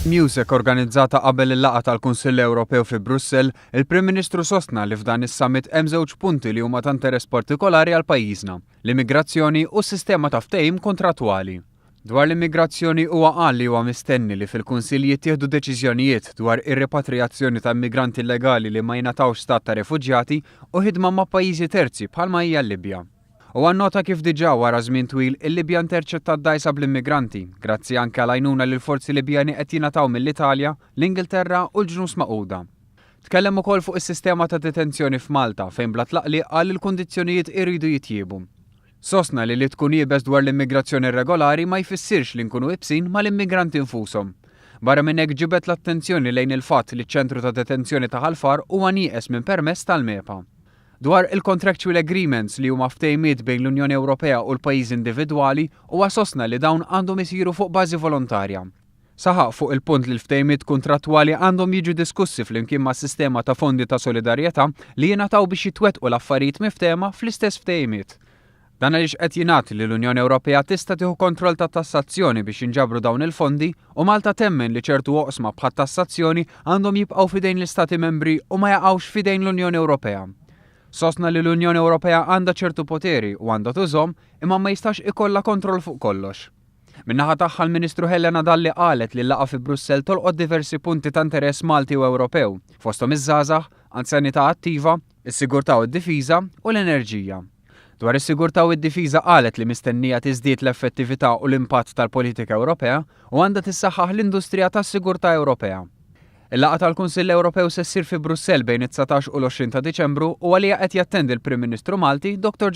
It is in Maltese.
Music organizzata qabel il-laqgħa tal-Kunsill Ewropew fi Brussell, il-Prim Ministru sostna li f'dan is-summit hemm żewġ punti li huma ta' interess partikolari għal pajjiżna: l-immigrazzjoni u s-sistema ta' ftehim kontrattwali. Dwar l-immigrazzjoni huwa qal li huwa mistenni li fil-Kunsill jittieħdu deċiżjonijiet dwar ir-repatrijazzjoni ta' immigranti illegali li ma jingħatawx stat ta' refuġjati u ħidma ma' pajjiżi terzi bħalma hija l-Libja. U għannota kif diġà wara żmien twil il-Libja interċetta d-dajsa bl-immigranti, grazzi anke għal għajnuna li l-forzi Libjani qed jingħataw mill-Italja, l-Ingilterra u l-Ġnus Magħquda. Tkellem ukoll fuq is-sistema ta' detenzjoni f'Malta fejn bla tlaqli qal il-kundizzjonijiet iridu jitjiebu. Sostna li tkun jiebes dwar l-immigrazzjoni regolari ma jfissirx li nkunu ibsin mal-immigranti infushom. Barra minn hekk ġibet l-attenzjoni lejn il-fatt li ċ-ċentru ta' detenzjoni ta' Ħalfar huwa nieqes minn permess tal-MEPA. Dwar il-contractual agreements li huma ftehimiet bejn l-Unjoni Ewropea u l-pajjiż individwali huwa sostna li dawn għandhom isiru fuq bażi volontarja. Saħaq fuq il-punt li l-ftehimiet kontrattwali għandhom jiġu diskussi flimkien ma' sistema ta' fondi ta' solidarjetà li jingħataw biex jitwettqu l-affarijiet miftehma fl-istess ftehimiet. Dan għaliex qed jingħati li l-Unjoni Ewropea tista' tieħu kontroll ta' tassazzjoni biex jinġabru dawn il-fondi u Malta temmen li ċertu oqsma bħat tassazzjoni għandhom jibqgħu fidejn l-Istati membri u ma jaqgħux fidejn l-Unjoni Ewropea. Sostna li l-Unjoni Ewropea għandha ċertu poteri u għandha tużhom imma ma jistax ikollha kontroll fuq kollox. Min-naħa tagħha l-Ministru Helena Dalli qalet li l-laqgħa fi Brussell tolqod diversi punti ta' interess Malti u Ewropew, fosthom iż-żgħażagħ, anzjanità attiva, is-sigurtà u d-difiża u l-enerġija. Dwar is-sigurtà u d-difiża qalet li mistennija tiżdied l-effettività u l-impatt tal-politika Ewropea u għandha tissaħħaħ l-industrija tas-sigurtà Ewropea. Il-laqgħa tal-Kunsill Ewropew se ssir fi Brussell bejn it-19 u l-20 ta' Diċembru u għaliha qed jattendi l-Prim Ministru Malti Dr.